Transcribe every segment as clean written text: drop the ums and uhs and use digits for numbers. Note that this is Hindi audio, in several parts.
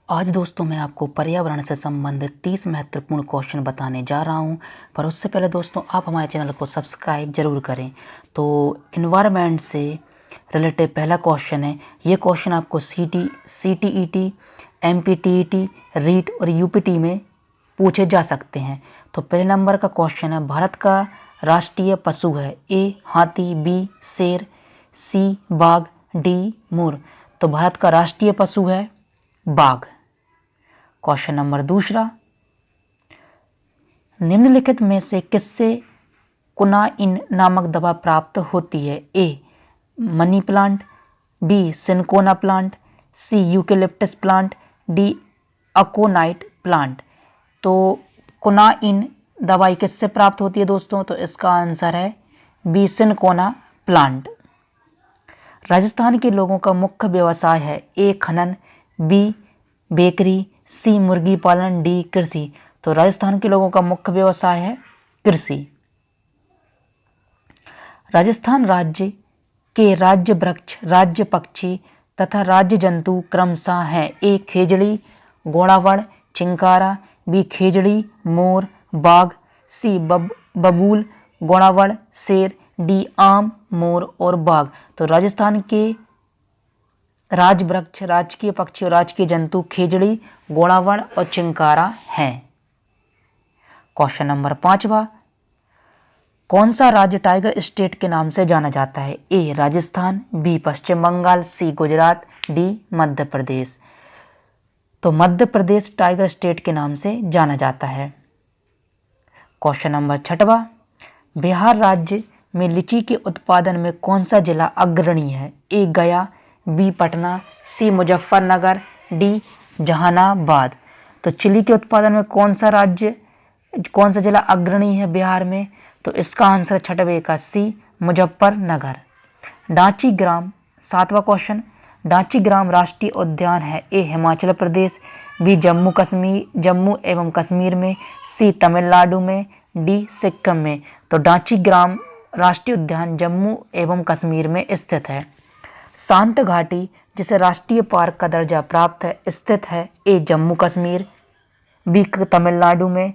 आज दोस्तों मैं आपको पर्यावरण से संबंधित 30 महत्वपूर्ण क्वेश्चन बताने जा रहा हूं, पर उससे पहले दोस्तों आप हमारे चैनल को सब्सक्राइब जरूर करें। तो इन्वायरमेंट से रिलेटेड पहला क्वेश्चन है। ये क्वेश्चन आपको CTET, MPTET, रीट और UPT में पूछे जा सकते हैं। तो पहले नंबर का क्वेश्चन है, भारत का राष्ट्रीय पशु है A हाथी, B शेर, C बाघ, D मोर। तो भारत का राष्ट्रीय पशु है बाघ। क्वेश्चन नंबर दूसरा, निम्नलिखित में से किससे कुनाइन नामक दवा प्राप्त होती है? A money plant, B cinchona plant, C eucalyptus plant, D aconite plant. तो कुनाइन दवाई किससे प्राप्त होती है दोस्तों? तो इसका आंसर है B सिनकोना प्लांट। राजस्थान के लोगों का मुख्य व्यवसाय है A खनन, B बेकरी, C मुर्गी पालन, D कृषि। तो राजस्थान के लोगों का मुख्य व्यवसाय है कृषि। राजस्थान राज्य के राज्य वृक्ष, राज्य पक्षी तथा राज्य जंतु क्रमशः हैं A खेजड़ी, घोड़ावड़, चिंकारा, B खेजड़ी, मोर, बाघ, C बबूल, घोड़ावड़, शेर, D आम, मोर और बाघ। तो राजस्थान के राज वृक्ष, राजकीय पक्षी और राजकीय जंतु खेजड़ी, घोड़ावड़ और चिंकारा हैं। क्वेश्चन नंबर 5वां, कौन सा राज्य टाइगर स्टेट के नाम से जाना जाता है? A Rajasthan, B Paschim Bengal, C Gujarat, D Madhya Pradesh. तो मध्य प्रदेश टाइगर स्टेट के नाम से जाना जाता है। क्वेश्चन नंबर 6वां, बिहार राज्य में लीची के उत्पादन में कौन सा जिला अग्रणी है? A गया, B Patna, C Muzaffarnagar, D Jehanabad. तो चिली के उत्पादन में कौन सा जिला अग्रणी है बिहार में? तो इसका आंसर 6वें का C मुजफ्फरनगर। डांची ग्राम, 7वां क्वेश्चन, डांची ग्राम राष्ट्रीय उद्यान है A हिमाचल प्रदेश, B जम्मू एवं कश्मीर में, C तमिलनाडु में, D सिक्किम में। तो डांची ग्राम राष्ट्रीय उद्यान जम्मू एवं कश्मीर में स्थित है। शांत घाटी जिसे राष्ट्रीय पार्क का दर्जा प्राप्त है स्थित है A जम्मू कश्मीर, B तमिलनाडु में,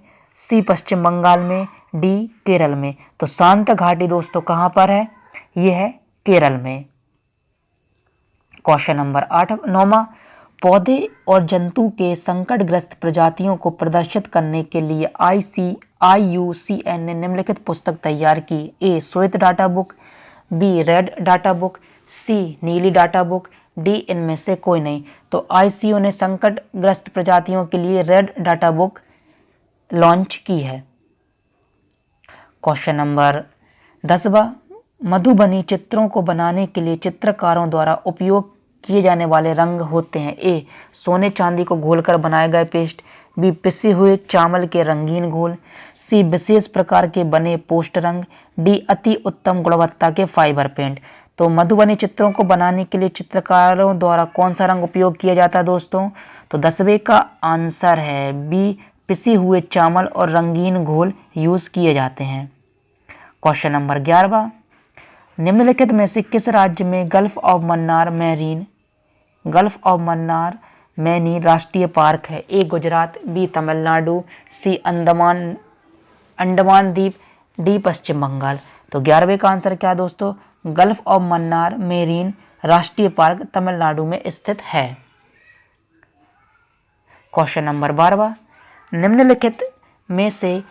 C पश्चिम बंगाल में, D केरल में। तो शांत घाटी दोस्तों कहाँ पर है? ये है केरल में। क्वेश्चन नंबर 9वां, पौधे और जंतु के संकटग्रस्त प्रजातियों को प्रदर्शित करने के लिए IUCN ने निम्नलिखित पुस्तक तैयार की। A श्वेत data book, B red data book, C नीली डाटा बुक, D इनमें से कोई नहीं। तो IUCN ने संकटग्रस्त प्रजातियों के लिए रेड डाटा बुक लॉन्च की है। क्वेश्चन नंबर 10वां, मधुबनी चित्रों को बनाने के लिए चित्रकारों द्वारा उपयोग किए जाने वाले रंग होते हैं A सोने चांदी को घोलकर बनाए गए पेस्ट, B पिसे हुए चावल के रंगीन घोल, C विशेष प्रकार के बने पोस्ट रंग, D अति उत्तम गुणवत्ता के फाइबर पेंट। तो मधुबनी चित्रों को बनाने के लिए चित्रकारों द्वारा कौन सा रंग उपयोग किया जाता है दोस्तों? तो 10वें का आंसर है B पिसे हुए चावल और रंगीन घोल यूज किए जाते हैं। क्वेश्चन नंबर 11वां, निम्नलिखित में से किस राज्य में गल्फ ऑफ मन्नार मैनी राष्ट्रीय पार्क है? A Gujarat, B Tamil Nadu, C Andaman द्वीप, D पश्चिम बंगाल। तो 11वें का आंसर क्या है दोस्तों? गल्फ ऑफ मन्नार मेरीन राष्ट्रीय पार्क तमिलनाडु में स्थित है। क्वेश्चन नंबर 12वां, निम्नलिखित में से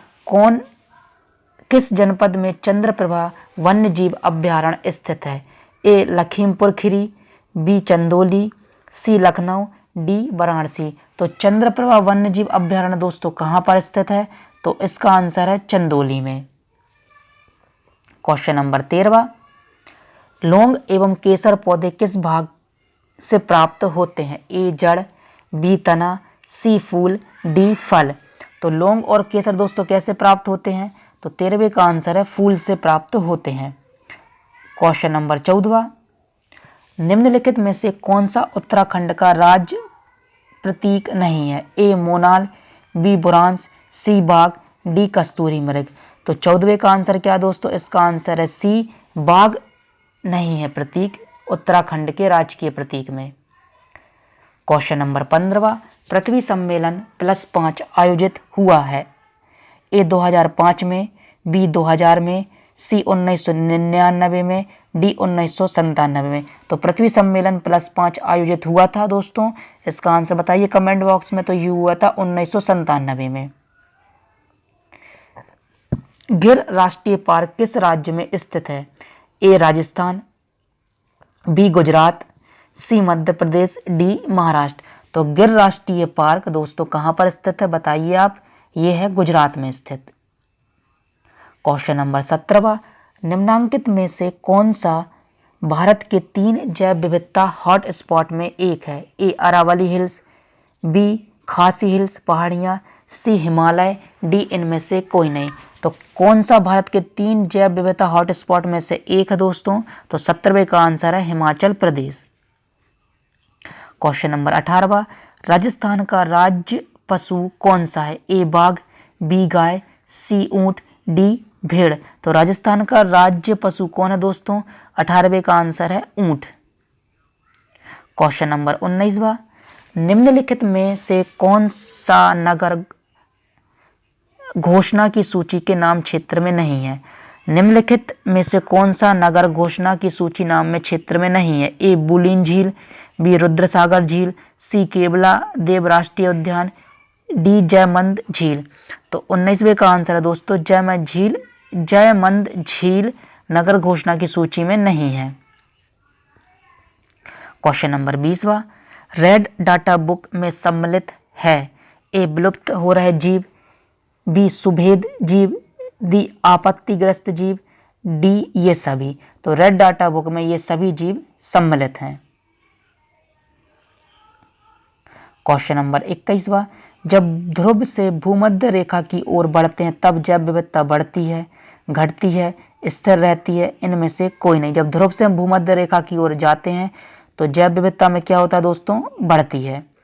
किस जनपद में चंद्रप्रभा वन्यजीव अभयारण्य स्थित है? A Lakhimpur Kheri, B Chandauli, C Lucknow, D Varanasi. तो चंद्रप्रभा वन्यजीव अभयारण्य दोस्तों कहाँ पर स्थित है? तो इसका आंसर है चंदौली में। क्वेश्चन नंबर 13वां, लौंग एवं केसर पौधे किस भाग से प्राप्त होते हैं? A जड़, B तना, C फूल, D फल। तो लौंग और केसर दोस्तों कैसे प्राप्त होते हैं? तो 13वें का आंसर है फूल से प्राप्त होते हैं। क्वेश्चन नंबर 14वां, निम्नलिखित में से कौन सा उत्तराखंड का राज्य प्रतीक नहीं है? A मोनाल, B बुरांस, C बाघ, D कस्तूरी मृग। तो 14वें का आंसर क्या दोस्तों? इसका आंसर है C बाघ नहीं है प्रतीक उत्तराखंड के राजकीय प्रतीक में। क्वेश्चन नंबर 15 पृथ्वी सम्मेलन +5 आयोजित हुआ है। ए 2005 में, बी 2000 में, सी 1999 में, डी 1997 में। तो पृथ्वी सम्मेलन +5 आयोजित हुआ था दोस्तों, इसका आंसर बताइए कमेंट बॉक्स में। तो ये हुआ था 1997 में। गिर राष्ट्रीय पार्क किस राज्य में स्थित है? ए राजस्थान, बी गुजरात, सी मध्य प्रदेश, डी महाराष्ट्र। तो गिर राष्ट्रीय पार्क दोस्तों कहां पर स्थित है बताइए आप? ये है गुजरात में स्थित। क्वेश्चन नंबर 17 निम्नांकित में से कौन सा भारत के 3 जैव विविधता हॉटस्पॉट में एक है? ए अरावली हिल्स, बी खासी हिल्स पहाड़ियां, सी हिमालय, डी इनमें से कोई नहीं। तो कौन सा भारत के 3 जैव विविधता हॉटस्पॉट में से एक है दोस्तों? तो 17वें का आंसर है हिमाचल प्रदेश। क्वेश्चन नंबर 18 राजस्थान का राज्य पशु कौन सा है? ए बाघ, बी गाय, सी ऊंट, डी भेड़। तो राजस्थान का राज्य पशु कौन है दोस्तों? 18वें का आंसर है ऊंट। क्वेश्चन नंबर 19 निम्नलिखित में से कौन सा नगर घोषणा की सूची के नाम क्षेत्र में नहीं है? निम्नलिखित में से कौन सा नगर घोषणा की सूची नाम में क्षेत्र में नहीं है? ए बुलिन झील, बी रुद्रसागर झील, सी केवला देव राष्ट्रीय उद्यान, डी जयमंद झील। तो 19वें का आंसर है दोस्तों जयमंद झील नगर घोषणा की सूची में नहीं है। Question number 20 red data book में सम्मिलित है? ए विलुप्त हो रहे जीव, बी सुभेद जीव, डी आपत्तिग्रस्त जीव, डी ये सभी। तो रेड डाटा बुक में ये सभी जीव सम्मिलित हैं। क्वेश्चन नंबर 21 जब ध्रुव से भूमध्य रेखा की ओर बढ़ते हैं तब जैव विविधता बढ़ती है, घटती है, स्थिर रहती है, इनमें से कोई नहीं। जब ध्रुव से हम भूमध्य रेखा की ओर जाते हैं तो जैव विविधता में क्या होता है दोस्तों? बढ़ती है।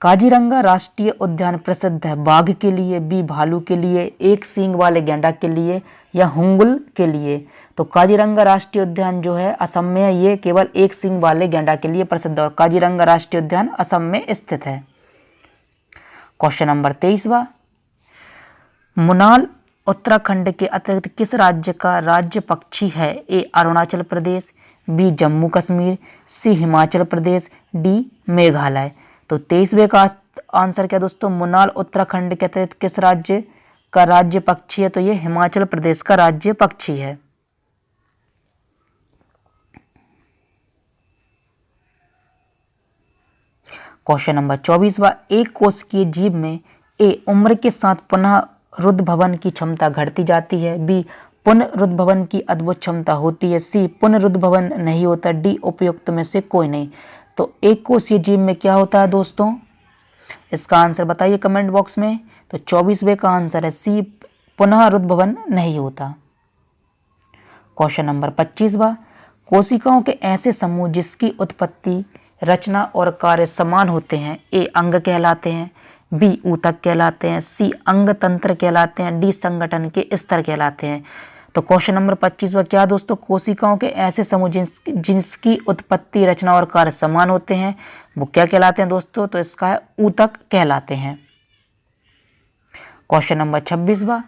काजीरंगा राष्ट्रीय उद्यान प्रसिद्ध है बाघ के लिए, बी भालू के लिए, एक सींग वाले गैंडा के लिए, या हुंगुल के लिए। तो काजीरंगा राष्ट्रीय उद्यान जो है असम में है, ये केवल एक सींग वाले गैंडा के लिए प्रसिद्ध है और काजीरंगा राष्ट्रीय उद्यान असम में स्थित है। क्वेश्चन नंबर 23 मुनाल उत्तराखंड के अतिरिक्त किस राज्य का राज्य पक्षी है? ए अरुणाचल प्रदेश, बी जम्मू कश्मीर, सी हिमाचल प्रदेश, डी मेघालय। तो 23वें का आंसर क्या दोस्तों? मुनाल उत्तराखंड के अतिरिक्त किस राज्य का राज्य पक्षी है? तो ये हिमाचल प्रदेश का राज्य पक्षी है। क्वेश्चन नंबर 24 एक कोशिकीय जीव में ए उम्र के साथ पुनः रुद्भवन की क्षमता घटती जाती है, बी पुनरुद्भवन की अद्भुत क्षमता होती है, सी पुनरुद्भवन नहीं होता, डी उपयुक्त में से कोई नहीं। तो एक कोशीय जीव में क्या होता है दोस्तों? इसका आंसर बताइए कमेंट बॉक्स में। तो 24वें का आंसर है सी पुनरुद्भवन नहीं होता। क्वेश्चन नंबर 25 कोशिकाओं के ऐसे समूह जिसकी उत्पत्ति, रचना और कार्य समान होते हैं, ए अंग कहलाते हैं, बी ऊतक कहलाते हैं, सी अंग तंत्र कहलाते हैं, डी संगठन के स्तर कहलाते हैं। तो क्वेश्चन नंबर 25 क्या दोस्तों? कोशिकाओं के ऐसे समूह जिसकी उत्पत्ति, रचना और कार्य समान होते हैं वो क्या कहलाते हैं दोस्तों? तो इसका है ऊतक कहलाते हैं। क्वेश्चन नंबर 26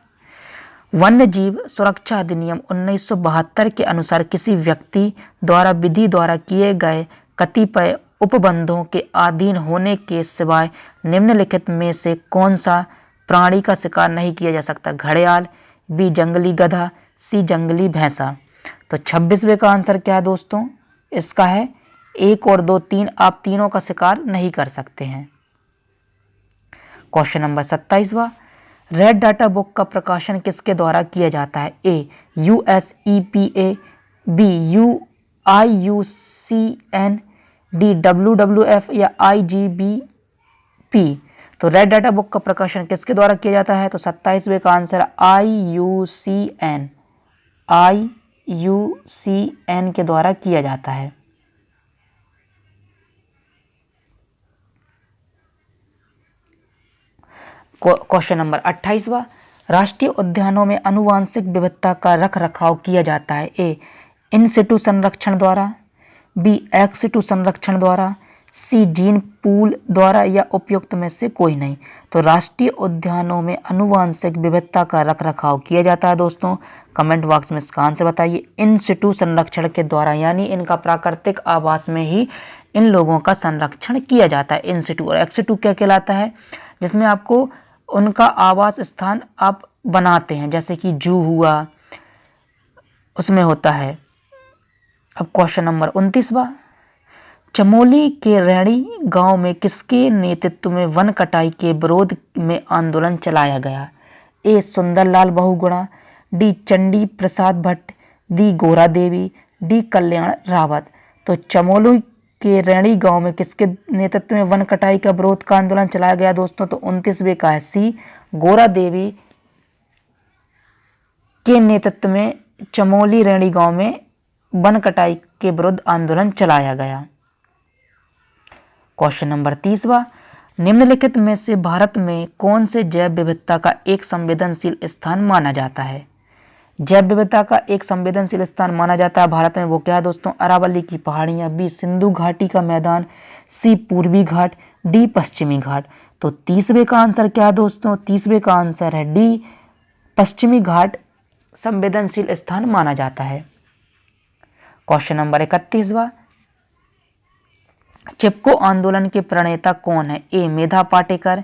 वन्य जीव सुरक्षा अधिनियम 1972 के अनुसार किसी व्यक्ति द्वारा विधि द्वारा किए गए कतिपय उपबंधों के अधीन होने के सिवाय निम्नलिखित में से कौन सा प्राणी का शिकार नहीं किया जा सकता? घड़ियाल, बी जंगली गधा, सी जंगली भैंसा। तो 26वें का आंसर क्या है दोस्तों? इसका है 1 और 2, 3 आप तीनों का शिकार नहीं कर सकते हैं। Question number 27 red data book का प्रकाशन किसके द्वारा किया जाता है? A USEPA, B IUCN, D WWF या IGBP। तो रेड डाटा बुक का प्रकाशन किसके द्वारा किया जाता है? तो 27वें का आंसर IUCN के द्वारा किया जाता है। क्वेश्चन नंबर 28 राष्ट्रीय उद्यानों में आनुवांशिक विविधता का रखरखाव किया जाता है? ए इन सिटू संरक्षण द्वारा, बी एक्स सिटू संरक्षण द्वारा, सी जीन पूल द्वारा या उपयुक्त में से कोई नहीं। तो राष्ट्रीय उद्यानों में आनुवांशिक विविधता का रखरखाव किया जाता है दोस्तों। कमेंट बॉक्स में इसका आंसर बताइए। इन सिटू संरक्षण के द्वारा, यानी इनका प्राकृतिक आवास में ही इन लोगों का संरक्षण किया जाता है, इन सिटू। और एक्स सिटू क्या कहलाता है? जिसमें आपको उनका आवास स्थान आप बनाते हैं, जैसे कि जू हुआ, उसमें होता है। अब क्वेश्चन नंबर 29वां, चमोली के रैणी गांव में किसके नेतृत्व में वन कटाई के विरोध में आंदोलन चलाया गया? ए सुंदरलाल बहुगुणा, डी चंडी प्रसाद भट्ट, डी गोरा देवी, डी कल्याण रावत। तो चमोली के रैणी गांव में किसके नेतृत्व में वन कटाई का विरोध का आंदोलन चलाया गया दोस्तों? तो 29वें का है सी, गोरा देवी के नेतृत्व में चमोली रैणी गांव में वन कटाई के विरुद्ध आंदोलन चलाया गया। क्वेश्चन नंबर 30वां, निम्नलिखित में से भारत में कौन से जैव विविधता का एक संवेदनशील स्थान माना जाता है? जैव विविधता का एक संवेदनशील स्थान माना जाता है भारत में, वो क्या है दोस्तों? अरावली की पहाड़ियां, बी सिंधु घाटी का मैदान, सी पूर्वी घाट, डी पश्चिमी घाट। तो 30वें का आंसर क्या है दोस्तों? 30वें का आंसर है डी, पश्चिमी घाट संवेदनशील स्थान माना जाता है। क्वेश्चन नंबर 31वां, चिपको आंदोलन के प्रणेता कौन है? ए मेधा पाटेकर,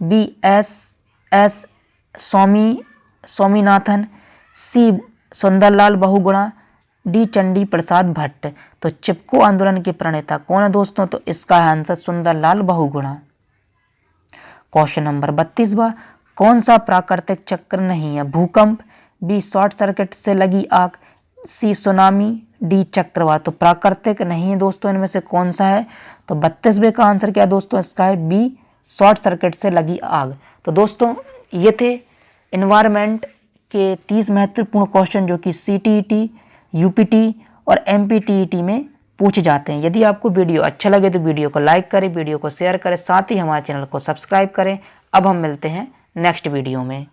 बी एस स्वामीनाथन, सी सुंदरलाल बहुगुणा, डी चंडी प्रसाद भट्ट। तो चिपको आंदोलन के प्रणेता कौन है दोस्तों? तो इसका answer Sunderlal Bahuguna. Question number 32वां, कौन सा प्राकृतिक चक्र नहीं है? भूकंप, बी शॉर्ट सर्किट से लगी आग, सी सुनामी, डी चक्रवात। तो प्राकृतिक नहीं है दोस्तों, इनमें से कौन सा है? तो 32वें का आंसर क्या है दोस्तों? इसका है बी, शॉर्ट सर्किट से लगी आग। तो दोस्तों ये थे एनवायरनमेंट के 30 महत्वपूर्ण क्वेश्चन जो कि CTET, UPT और MPTET में पूछे जाते हैं। यदि आपको वीडियो अच्छा लगे तो वीडियो को लाइक करें, वीडियो को शेयर करें, साथ ही हमारे चैनल को सब्सक्राइब करें। अब हम मिलते हैं नेक्स्ट वीडियो में।